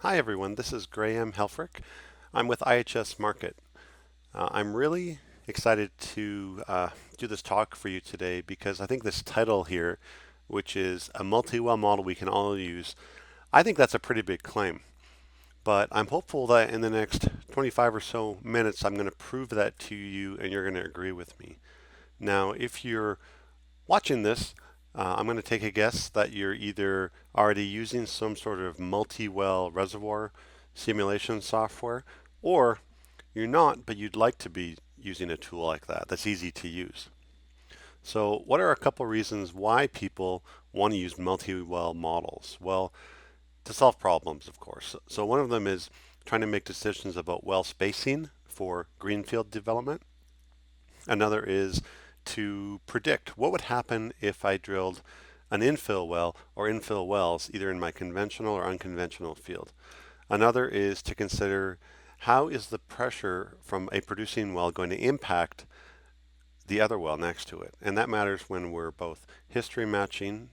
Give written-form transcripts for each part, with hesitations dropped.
Hi everyone, this is Graham Helfrich. I'm with IHS Market. I'm really excited to do this talk for you today because I think this title here, which is a multi-well model we can all use, I think that's a pretty big claim. But I'm hopeful that in the next 25 or so minutes, I'm going to prove that to you and you're going to agree with me. Now, if you're watching this, I'm going to take a guess that you're either already using some sort of multi-well reservoir simulation software, or you're not, but you'd like to be using a tool like that that's easy to use. So, what are a couple reasons why people want to use multi-well models? Well, to solve problems, of course. So, one of them is trying to make decisions about well spacing for greenfield development. Another is to predict what would happen if I drilled an infill well or infill wells, either in my conventional or unconventional field. Another is to consider how is the pressure from a producing well going to impact the other well next to it. And that matters when we're both history matching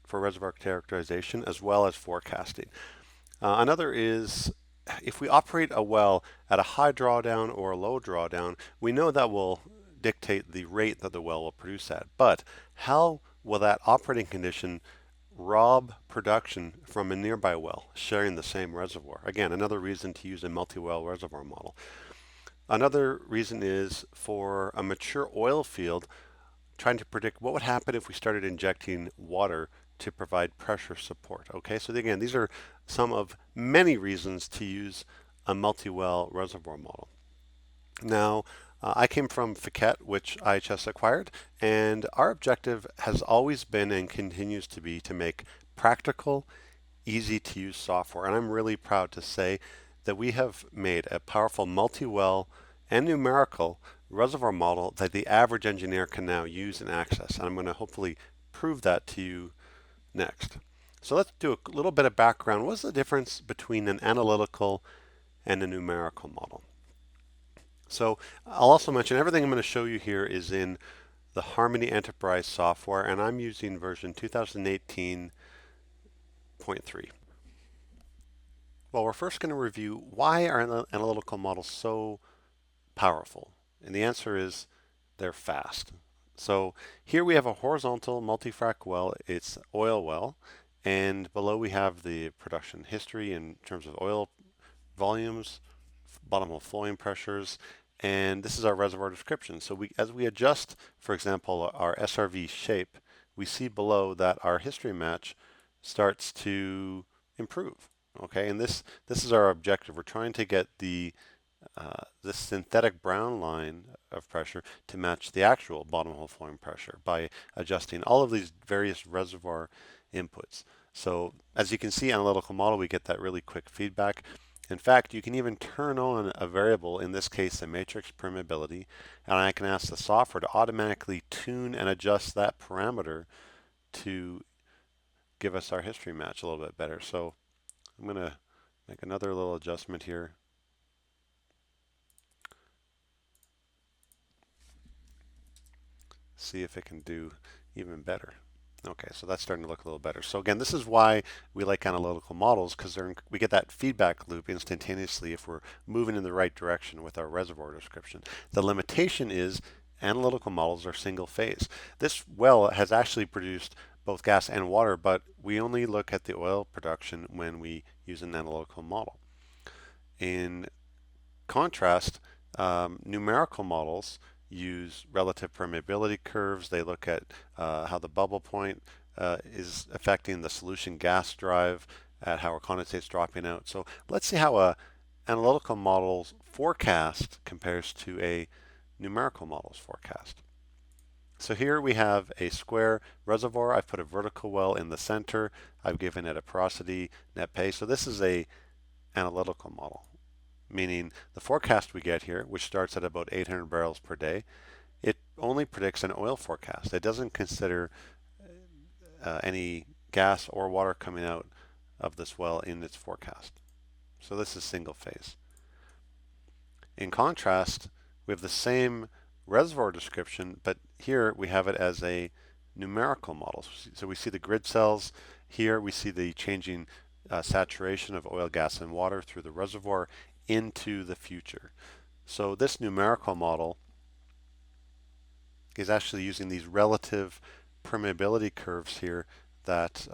for reservoir characterization as well as forecasting. Another is if we operate a well at a high drawdown or a low drawdown, we know that will dictate the rate that the well will produce at. But how will that operating condition rob production from a nearby well sharing the same reservoir? Again, another reason to use a multi-well reservoir model. Another reason is for a mature oil field, trying to predict what would happen if we started injecting water to provide pressure support. Okay, so again, these are some of many reasons to use a multi-well reservoir model. Now, I came from Phuket, which IHS acquired, and our objective has always been and continues to be to make practical, easy to use software. And I'm really proud to say that we have made a powerful multi-well and numerical reservoir model that the average engineer can now use and access. And I'm going to hopefully prove that to you next. So let's do a little bit of background. What's the difference between an analytical and a numerical model? So I'll also mention everything I'm going to show you here is in the Harmony Enterprise software, and I'm using version 2018.3. Well, we're first going to review why are analytical models so powerful? And the answer is they're fast. So here we have a horizontal multi-frac well. It's oil well. And below we have the production history in terms of oil volumes, bottom hole flowing pressures, and this is our reservoir description. So as we adjust, for example, our SRV shape, we see below that our history match starts to improve. Okay, and this is our objective. We're trying to get this synthetic brown line of pressure to match the actual bottom hole flowing pressure by adjusting all of these various reservoir inputs. So as you can see, analytical model, we get that really quick feedback. In fact, you can even turn on a variable, in this case, the matrix permeability, and I can ask the software to automatically tune and adjust that parameter to give us our history match a little bit better. So I'm going to make another little adjustment here. See if it can do even better. Okay, so that's starting to look a little better. So again, this is why we like analytical models, because we get that feedback loop instantaneously if we're moving in the right direction with our reservoir description. The limitation is analytical models are single phase. This well has actually produced both gas and water, but we only look at the oil production when we use an analytical model. In contrast, numerical models use relative permeability curves. They look at how the bubble point is affecting the solution gas drive, at how our condensate's dropping out. So let's see how a analytical model's forecast compares to a numerical model's forecast. So here we have a square reservoir. I've put a vertical well in the center. I've given it a porosity net pay. So this is a analytical model, meaning the forecast we get here, which starts at about 800 barrels per day, it only predicts an oil forecast. It doesn't consider any gas or water coming out of this well in its forecast. So this is single phase. In contrast, we have the same reservoir description, but here we have it as a numerical model. So we see the grid cells here, we see the changing saturation of oil, gas, and water through the reservoir into the future. So this numerical model is actually using these relative permeability curves here that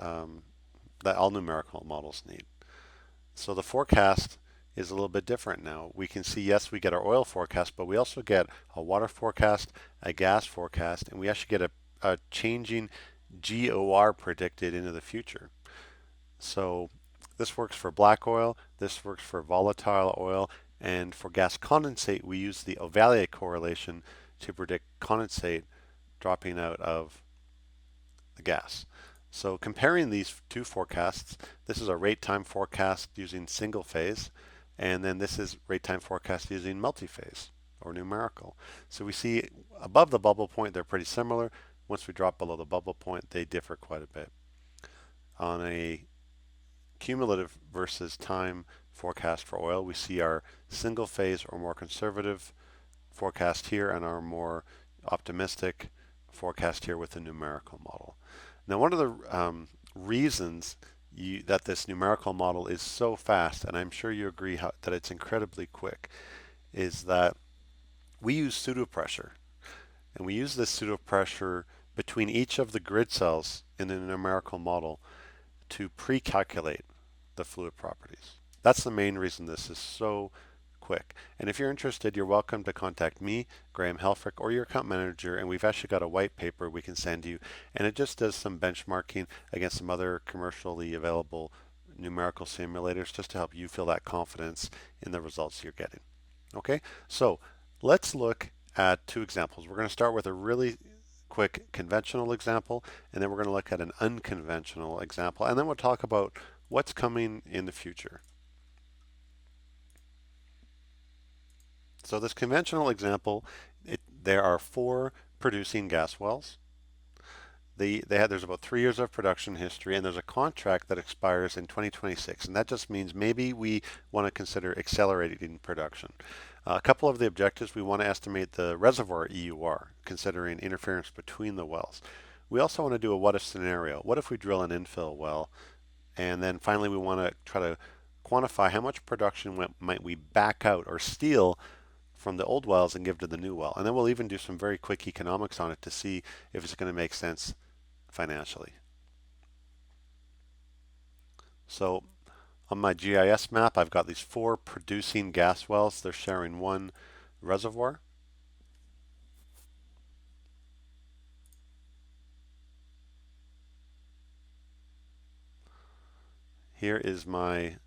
that all numerical models need. So the forecast is a little bit different now. We can see, yes, we get our oil forecast, but we also get a water forecast, a gas forecast, and we actually get a changing GOR predicted into the future. So this works for black oil, this works for volatile oil, and for gas condensate, we use the Ovalle correlation to predict condensate dropping out of the gas. So comparing these two forecasts, this is a rate time forecast using single phase, and then this is rate time forecast using multi-phase or numerical. So we see above the bubble point, they're pretty similar. Once we drop below the bubble point, they differ quite a bit. On a cumulative versus time forecast for oil, we see our single phase or more conservative forecast here and our more optimistic forecast here with the numerical model. Now, one of the reasons that this numerical model is so fast, and I'm sure you agree that it's incredibly quick, is that we use pseudopressure. And we use this pseudopressure between each of the grid cells in the numerical model to pre-calculate the fluid properties. That's the main reason this is so quick. And if you're interested, you're welcome to contact me, Graham Helfrich, or your account manager, and we've actually got a white paper we can send you, and it just does some benchmarking against some other commercially available numerical simulators just to help you feel that confidence in the results you're getting. Okay, so let's look at two examples. We're going to start with a really quick conventional example, and then we're going to look at an unconventional example, and then we'll talk about what's coming in the future. So this conventional example, there are 4 producing gas wells. There's about 3 years of production history, and there's a contract that expires in 2026, and that just means maybe we want to consider accelerating production. A couple of the objectives: we want to estimate the reservoir EUR, considering interference between the wells. We also want to do a what if scenario. What if we drill an infill well? And then finally, we want to try to quantify how much production might we back out or steal from the old wells and give to the new well. And then we'll even do some very quick economics on it to see if it's going to make sense financially. So on my GIS map, I've got these 4 producing gas wells. They're sharing one reservoir. Here is my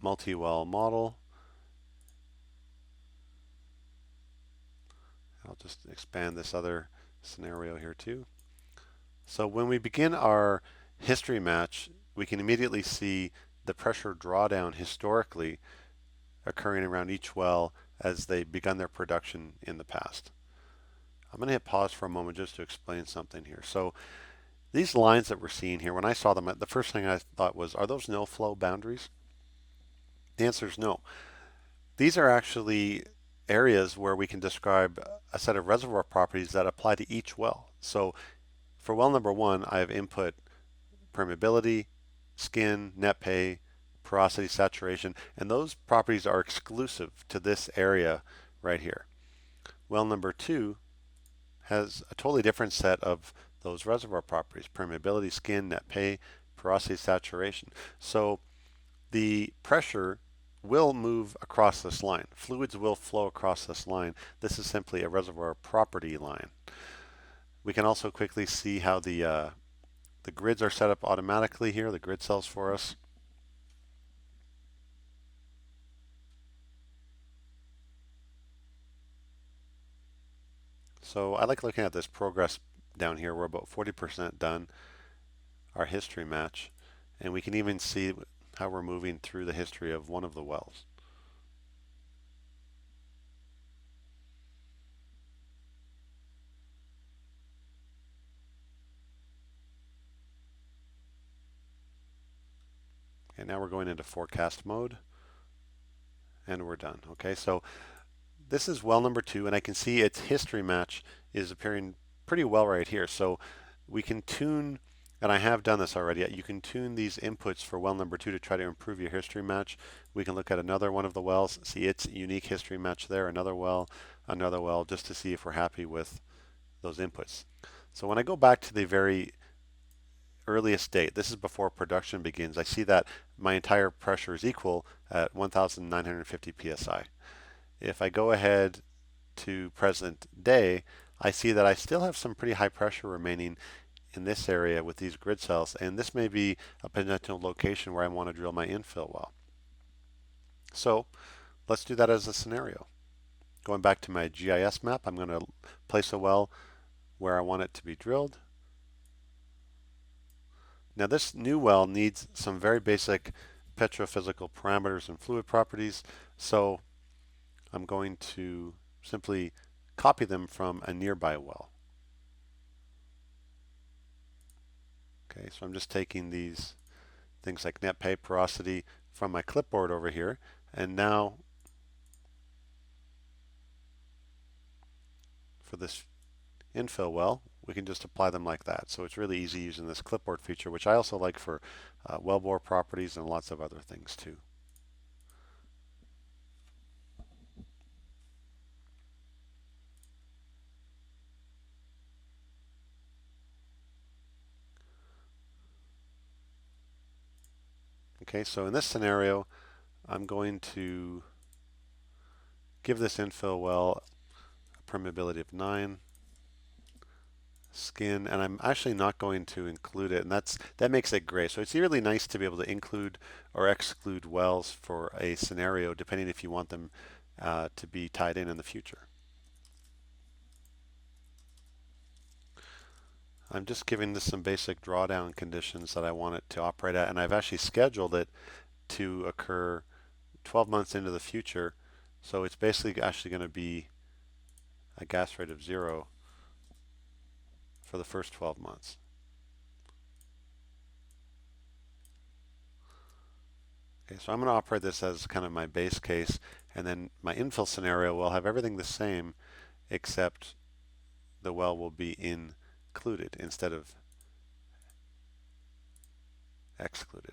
multi-well model. I'll just expand this other scenario here too. So when we begin our history match, we can immediately see the pressure drawdown historically occurring around each well as they begun their production in the past. I'm going to hit pause for a moment just to explain something here. So these lines that we're seeing here, when I saw them, the first thing I thought was, are those no flow boundaries? The answer is no. These are actually areas where we can describe a set of reservoir properties that apply to each well. So for well number 1, I have input permeability, skin, net pay, porosity, saturation, and those properties are exclusive to this area right here. Well number 2 has a totally different set of those reservoir properties: permeability, skin, net pay, porosity, saturation. So the pressure will move across this line. Fluids will flow across this line. This is simply a reservoir property line. We can also quickly see how the grids are set up automatically here, the grid cells for us. So I like looking at this progress down here. We're about 40% done our history match, and we can even see how we're moving through the history of one of the wells. And now we're going into forecast mode, and we're done. Okay, so this is well number 2, and I can see its history match is appearing pretty well right here. So we can tune and I have done this already, you can tune these inputs for well number 2 to try to improve your history match. We can look at another one of the wells, see its unique history match there, another well, just to see if we're happy with those inputs. So when I go back to the very earliest date, this is before production begins, I see that my entire pressure is equal at 1,950 psi. If I go ahead to present day, I see that I still have some pretty high pressure remaining in this area with these grid cells, and this may be a potential location where I want to drill my infill well. So let's do that as a scenario. Going back to my GIS map, I'm going to place a well where I want it to be drilled. Now this new well needs some very basic petrophysical parameters and fluid properties, so I'm going to simply copy them from a nearby well. Okay, so I'm just taking these things like net pay, porosity from my clipboard over here, and now for this infill well, we can just apply them like that. So it's really easy using this clipboard feature, which I also like for wellbore properties and lots of other things too. Okay, so in this scenario, I'm going to give this infill well a permeability of 9, skin, and I'm actually not going to include it, and that makes it gray. So it's really nice to be able to include or exclude wells for a scenario, depending if you want them to be tied in the future. I'm just giving this some basic drawdown conditions that I want it to operate at, and I've actually scheduled it to occur 12 months into the future. So it's basically actually going to be a gas rate of 0 for the first 12 months. Okay, so I'm going to operate this as kind of my base case, and then my infill scenario will have everything the same except the well will be included instead of excluded.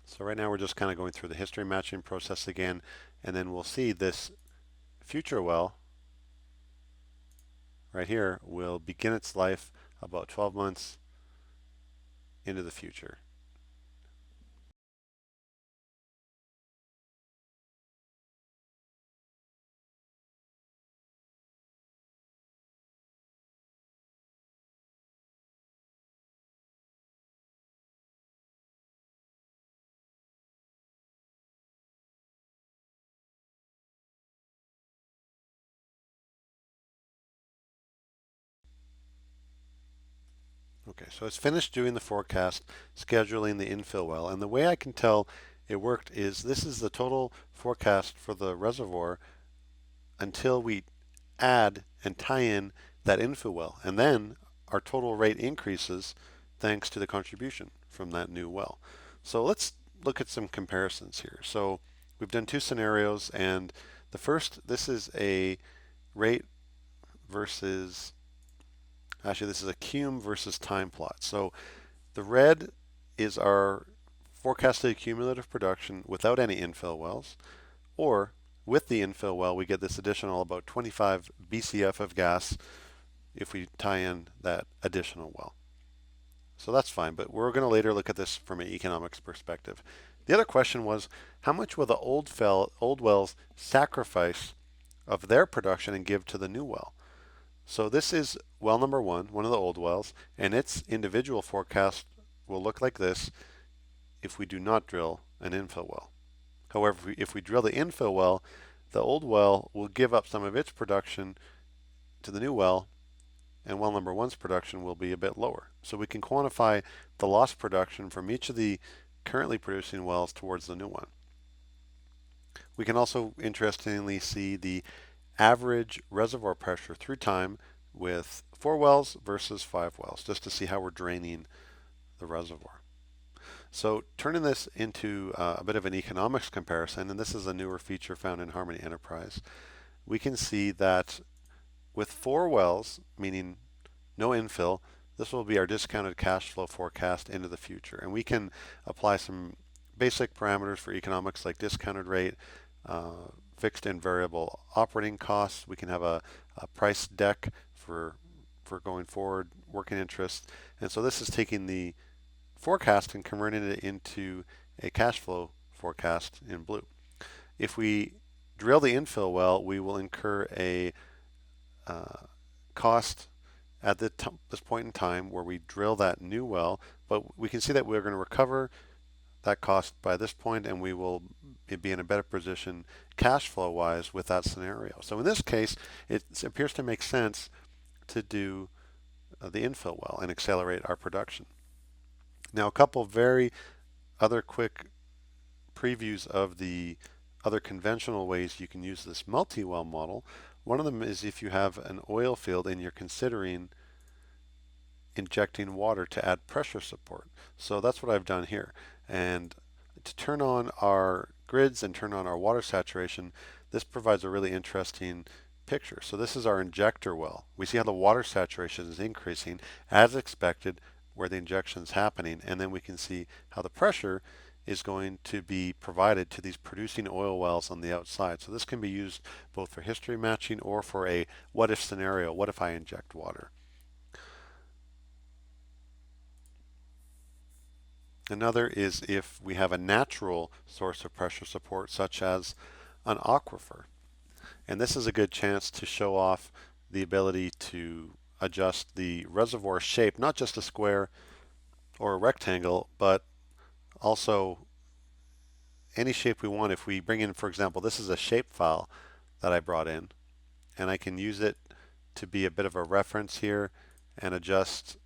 So right now we're just kind of going through the history matching process again, and then we'll see this future well right here will begin its life about 12 months into the future. Okay, so it's finished doing the forecast, scheduling the infill well, and the way I can tell it worked is this is the total forecast for the reservoir until we add and tie in that infill well, and then our total rate increases thanks to the contribution from that new well. So let's look at some comparisons here. So we've done two scenarios, and the first, this is a rate versus actually, this is a cum versus time plot. So the red is our forecasted cumulative production without any infill wells, or with the infill well, we get this additional about 25 BCF of gas if we tie in that additional well. So that's fine, but we're going to later look at this from an economics perspective. The other question was, how much will the old wells sacrifice of their production and give to the new well? So this is well number 1, one of the old wells, and its individual forecast will look like this if we do not drill an infill well. However, if we drill the infill well, the old well will give up some of its production to the new well, and well number 1's production will be a bit lower. So we can quantify the lost production from each of the currently producing wells towards the new one. We can also interestingly see the average reservoir pressure through time with 4 wells versus 5 wells, just to see how we're draining the reservoir. So turning this into a bit of an economics comparison, and this is a newer feature found in Harmony Enterprise, we can see that with 4 wells, meaning no infill, this will be our discounted cash flow forecast into the future. And we can apply some basic parameters for economics like discounted rate, fixed and variable operating costs. We can have a price deck for going forward, working interest. And so this is taking the forecast and converting it into a cash flow forecast in blue. If we drill the infill well, we will incur a cost at this point in time where we drill that new well, but we can see that we're going to recover that cost by this point, and we will be in a better position cash flow wise with that scenario. So in this case, it appears to make sense to do the infill well and accelerate our production. Now, a couple very other quick previews of the other conventional ways you can use this multi-well model. One of them is if you have an oil field and you're considering injecting water to add pressure support. So that's what I've done here. And to turn on our grids and turn on our water saturation, this provides a really interesting picture. So this is our injector well. We see how the water saturation is increasing as expected where the injection is happening, and then we can see how the pressure is going to be provided to these producing oil wells on the outside. So this can be used both for history matching or for a what if scenario. What if I inject water? Another is if we have a natural source of pressure support such as an aquifer. And this is a good chance to show off the ability to adjust the reservoir shape, not just a square or a rectangle, but also any shape we want. If we bring in, for example, this is a shape file that I brought in, and I can use it to be a bit of a reference here and adjust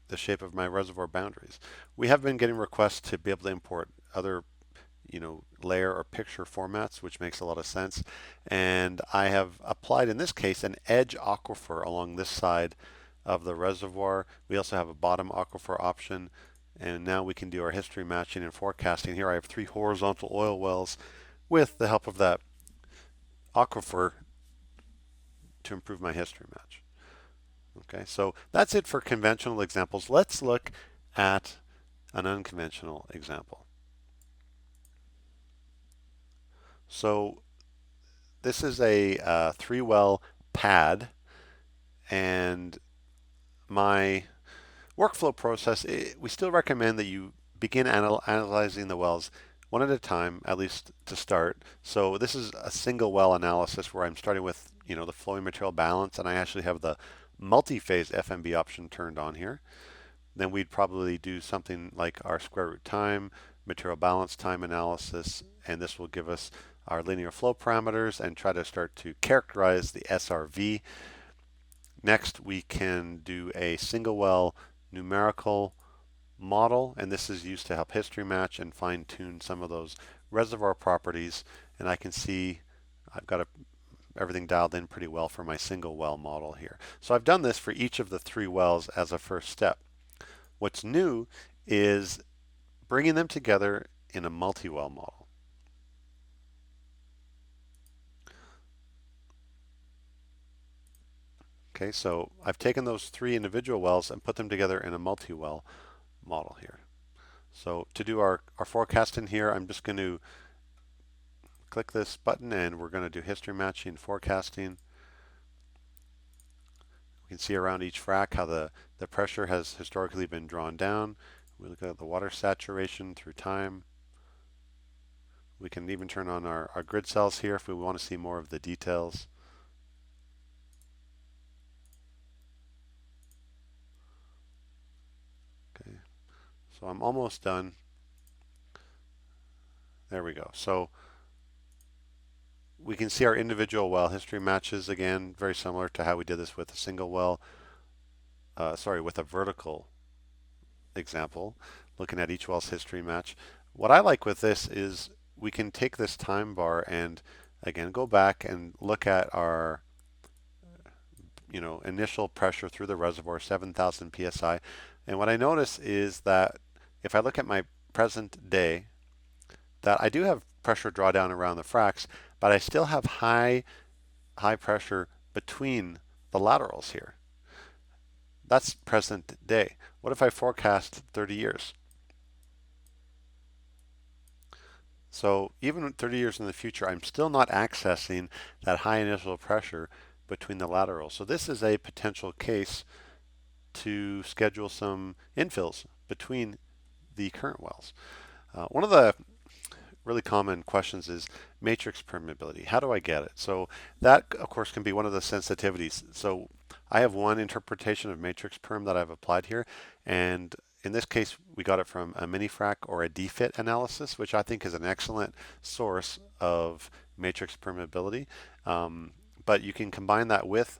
the shape of my reservoir boundaries. We have been getting requests to be able to import other layer or picture formats, which makes a lot of sense. And I have applied, in this case, an edge aquifer along this side of the reservoir. We also have a bottom aquifer option. And now we can do our history matching and forecasting. Here I have 3 horizontal oil wells with the help of that aquifer to improve my history match. Okay, so that's it for conventional examples. Let's look at an unconventional example. So this is a 3-well pad, and my workflow process, we still recommend that you begin analyzing the wells one at a time, at least to start. So this is a single well analysis where I'm starting with the flowing material balance, and I actually have the multi-phase FMB option turned on here. Then we'd probably do something like our square root time, material balance time analysis, and this will give us our linear flow parameters and try to start to characterize the SRV. Next, we can do a single well numerical model, and this is used to help history match and fine tune some of those reservoir properties. And I can see I've got everything dialed in pretty well for my single well model here. So I've done this for each of the 3 wells as a first step. What's new is bringing them together in a multi-well model. Okay, so I've taken those 3 individual wells and put them together in a multi-well model here. So to do our forecast in here, I'm just going to click this button and we're going to do history matching forecasting. We can see around each frac how the pressure has historically been drawn down. We look at the water saturation through time. We can even turn on our grid cells here if we want to see more of the details. Okay, so I'm almost done. There we go. So we can see our individual well history matches again, very similar to how we did this with a single well, with a vertical example, looking at each well's history match. What I like with this is we can take this time bar and again go back and look at our initial pressure through the reservoir, 7,000 psi. And what I notice is that if I look at my present day, that I do have pressure drawdown around the fracs, but I still have high pressure between the laterals here. That's present day. What if I forecast 30 years? So even 30 years in the future, I'm still not accessing that high initial pressure between the laterals. So this is a potential case to schedule some infills between the current wells. One of the really common questions is matrix permeability. How do I get it? So that, of course, can be one of the sensitivities. So I have one interpretation of matrix perm that I've applied here, and in this case, we got it from a mini frac or a DFIT analysis, which I think is an excellent source of matrix permeability. But you can combine that with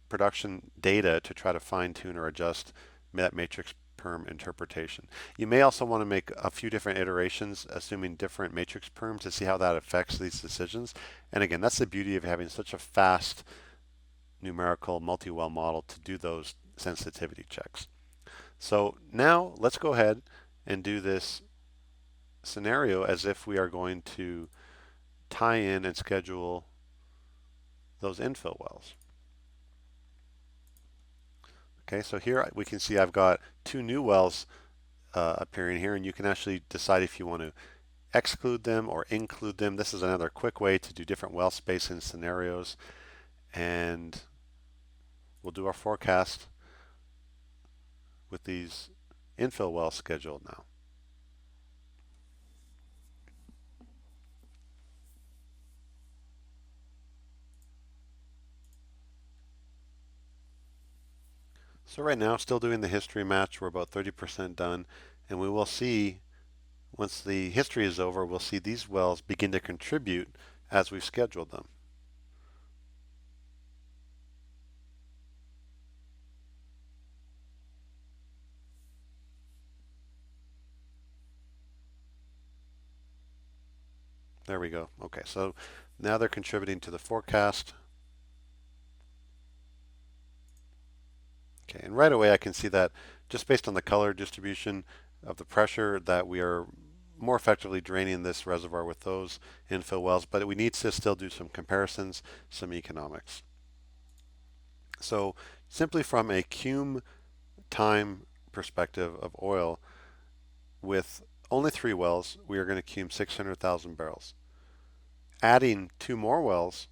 production data to try to fine tune or adjust that matrix perm interpretation. You may also want to make a few different iterations, assuming different matrix perm, to see how that affects these decisions. And again, that's the beauty of having such a fast numerical multi-well model to do those sensitivity checks. So now let's go ahead and do this scenario as if we are going to tie in and schedule those infill wells. Okay, so here we can see I've got two new wells appearing here, and you can actually decide if you want to exclude them or include them. This is another quick way to do different well spacing scenarios, and we'll do our forecast with these infill wells scheduled now. So right now, still doing the history match. We're about 30% done, and we will see, once the history is over, we'll see these wells begin to contribute as we've scheduled them. There we go. Okay, so now they're contributing to the forecast. Okay, and right away I can see that just based on the color distribution of the pressure that we are more effectively draining this reservoir with those infill wells, but we need to still do some comparisons, some economics. So simply from a cum time perspective of oil, with only 3 wells, we are going to cum 600,000 barrels. Adding 2 more wells,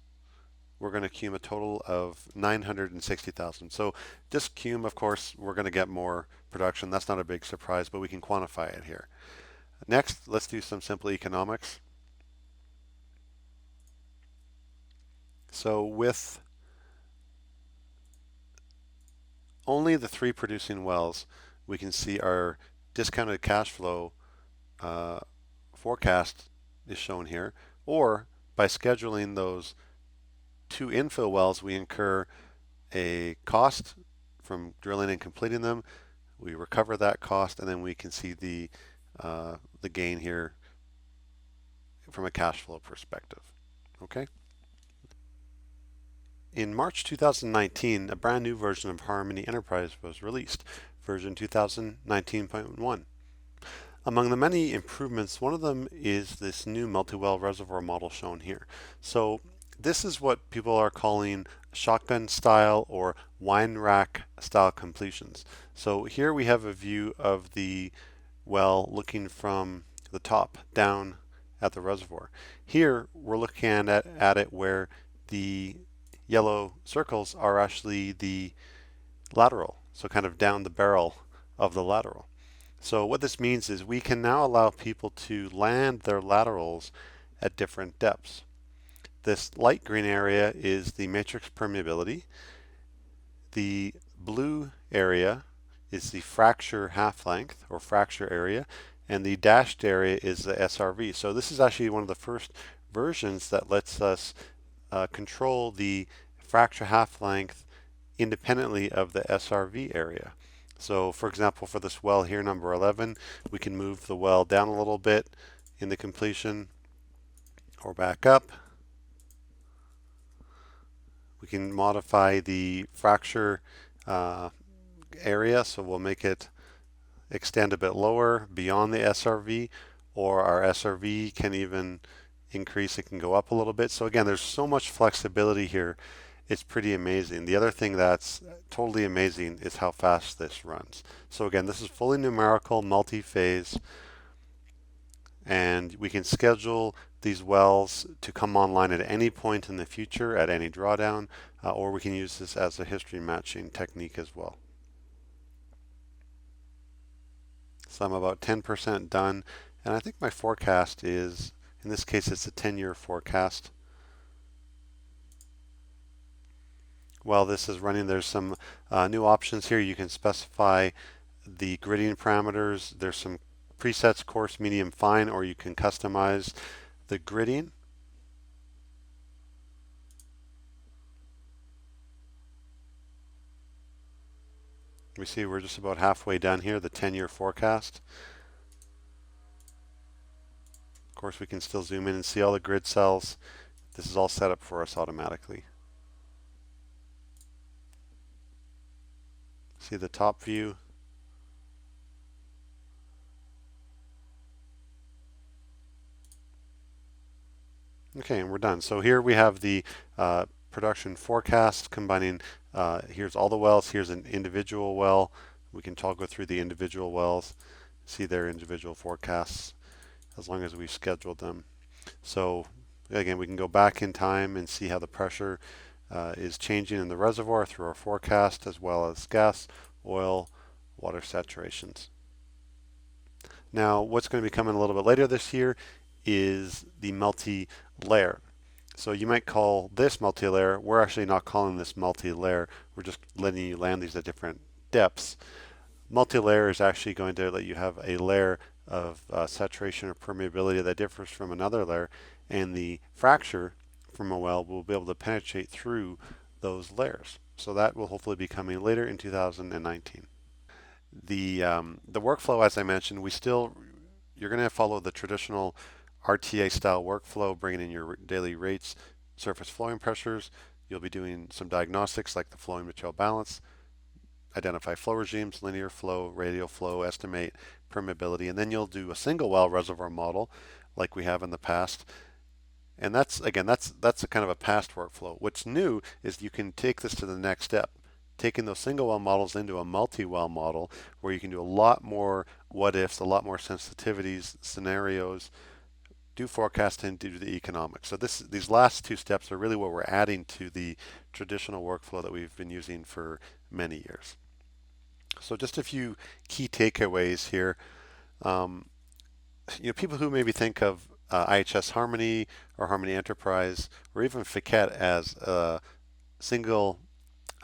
we're going to cum a total of 960,000. So just cum, of course, we're going to get more production. That's not a big surprise, but we can quantify it here. Next, let's do some simple economics. So with only the 3 producing wells, we can see our discounted cash flow forecast is shown here. Or by scheduling those 2 infill wells, we incur a cost from drilling and completing them. We recover that cost, and then we can see the gain here from a cash flow perspective. Okay. In March 2019, a brand new version of Harmony Enterprise was released, version 2019.1. Among the many improvements, one of them is this new multi-well reservoir model shown here. So this is what people are calling shotgun style or wine rack style completions. So here we have a view of the well looking from the top down at the reservoir. Here we're looking at it where the yellow circles are actually the lateral, so kind of down the barrel of the lateral. So what this means is we can now allow people to land their laterals at different depths. This light green area is the matrix permeability. The blue area is the fracture half length or fracture area, and the dashed area is the SRV. So this is actually one of the first versions that lets us control the fracture half length independently of the SRV area. So for example, for this well here, number 11, we can move the well down a little bit in the completion or back up. We can modify the fracture uh, area, so we'll make it extend a bit lower beyond the SRV, or our SRV can even increase. It can go up a little bit. So again, there's so much flexibility here. It's pretty amazing. The other thing that's totally amazing is how fast this runs. So again, this is fully numerical, multi-phase, and we can schedule these wells to come online at any point in the future, at any drawdown, or we can use this as a history matching technique as well. So I'm about 10% done, and I think my forecast is, in this case, it's a 10-year forecast. While this is running, there's some new options here. You can specify the gridding parameters. There's some presets, coarse, medium, fine, or you can customize the gridding. We see we're just about halfway done here, the 10-year forecast. Of course, we can still zoom in and see all the grid cells. This is all set up for us automatically. See the top view. Okay, and we're done. So here we have the production forecast combining, here's all the wells, here's an individual well. We can toggle through the individual wells, see their individual forecasts as long as we've scheduled them. So again, we can go back in time and see how the pressure is changing in the reservoir through our forecast, as well as gas, oil, water saturations. Now, what's going to be coming a little bit later this year is the multi-layer. So you might call this multi-layer. We're actually not calling this multi-layer. We're just letting you land these at different depths. Multi-layer is actually going to let you have a layer of saturation or permeability that differs from another layer, and the fracture from a well will be able to penetrate through those layers. So that will hopefully be coming later in 2019. The workflow, as I mentioned, you're going to follow the traditional RTA style workflow, bringing in your daily rates, surface flowing pressures. You'll be doing some diagnostics like the flowing material balance, identify flow regimes, linear flow, radial flow, estimate permeability, and then you'll do a single well reservoir model like we have in the past. And that's a kind of a past workflow. What's new is you can take this to the next step, taking those single well models into a multi-well model where you can do a lot more what ifs, a lot more sensitivities, scenarios, do forecasting, do the economics. So these last two steps are really what we're adding to the traditional workflow that we've been using for many years. So just a few key takeaways here. People who maybe think of IHS Harmony or Harmony Enterprise or even Fiquet as a single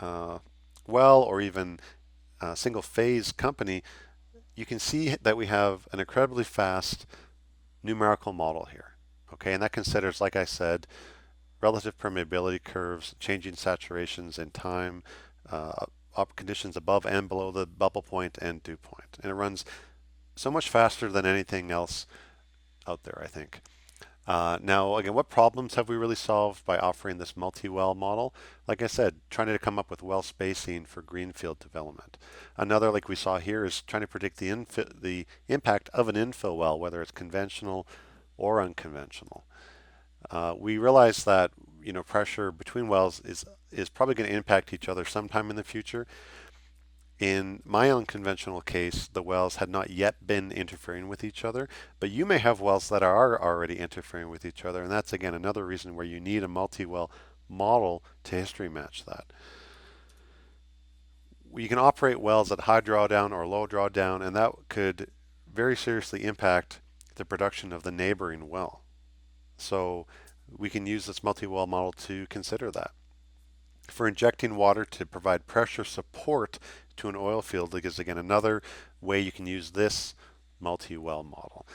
well or even a single phase company, you can see that we have an incredibly fast numerical model here. Okay, and that considers, like I said, relative permeability curves, changing saturations in time, conditions above and below the bubble point and dew point. And it runs so much faster than anything else out there, I think. Now, again, what problems have we really solved by offering this multi-well model? Like I said, trying to come up with well spacing for greenfield development. Another, like we saw here, is trying to predict the impact of an infill well, whether it's conventional or unconventional. We realize that pressure between wells is probably going to impact each other sometime in the future. In my unconventional case, the wells had not yet been interfering with each other, but you may have wells that are already interfering with each other, and that's again another reason where you need a multi-well model to history match that. You can operate wells at high drawdown or low drawdown, and that could very seriously impact the production of the neighboring well. So we can use this multi-well model to consider that. For injecting water to provide pressure support to an oil field is again another way you can use this multi-well model.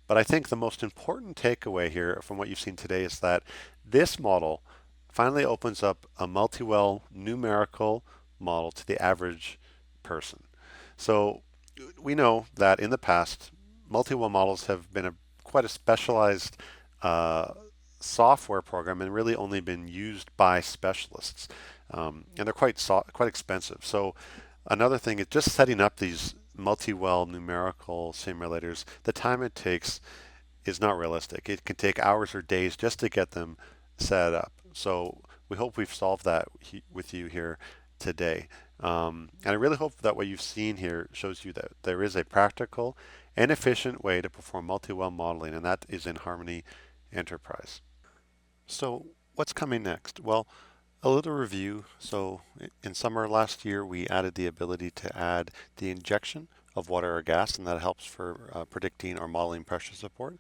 But I think the most important takeaway here from what you've seen today is that this model finally opens up a multi-well numerical model to the average person. So we know that in the past, multi-well models have been quite a specialized software program and really only been used by specialists, and they're quite expensive. So another thing is just setting up these multi-well numerical simulators. The time it takes is not realistic. It can take hours or days just to get them set up. So we hope we've solved that with you here today. And I really hope that what you've seen here shows you that there is a practical and efficient way to perform multi-well modeling, and that is in Harmony Enterprise. So what's coming next? Well, a little review. So in summer last year, we added the ability to add the injection of water or gas, and that helps for predicting or modeling pressure support.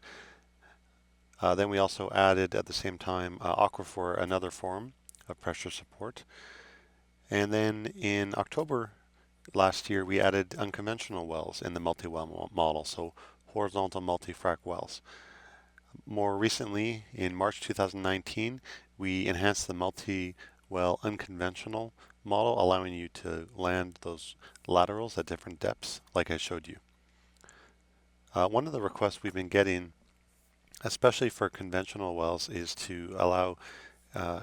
Then we also added at the same time aquifer, another form of pressure support. And then in October last year, we added unconventional wells in the multi-well model, so horizontal multi-frac wells. More recently, in March 2019, we enhanced the multi-well unconventional model, allowing you to land those laterals at different depths, like I showed you. One of the requests we've been getting, especially for conventional wells, is to allow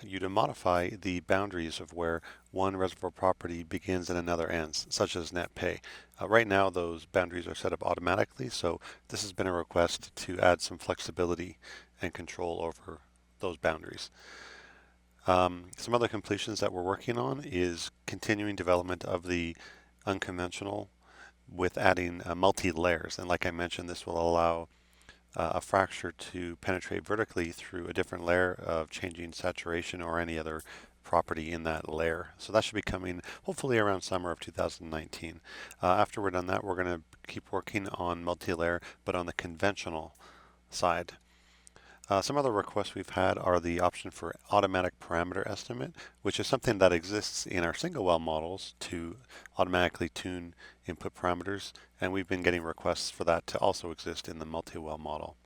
you to modify the boundaries of where one reservoir property begins and another ends, such as net pay. Right now, those boundaries are set up automatically, so this has been a request to add some flexibility and control over those boundaries. Some other completions that we're working on is continuing development of the unconventional with adding multi-layers. And like I mentioned, this will allow a fracture to penetrate vertically through a different layer of changing saturation or any other property in that layer. So that should be coming hopefully around summer of 2019. After we're done that, we're going to keep working on multi-layer, but on the conventional side. Some other requests we've had are the option for automatic parameter estimate, which is something that exists in our single well models to automatically tune input parameters, and we've been getting requests for that to also exist in the multi-well model.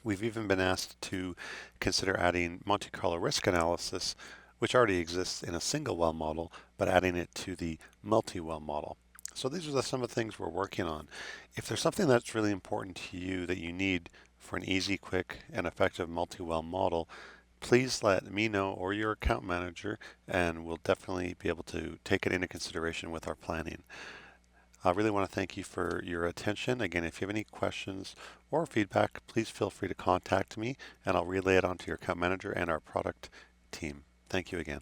We've even been asked to consider adding Monte Carlo risk analysis, which already exists in a single well model, but adding it to the multi-well model. So these are some of the things we're working on. If there's something that's really important to you that you need for an easy, quick, and effective multi-well model, please let me know or your account manager, and we'll definitely be able to take it into consideration with our planning. I really want to thank you for your attention. Again, if you have any questions or feedback, please feel free to contact me, and I'll relay it on to your account manager and our product team. Thank you again.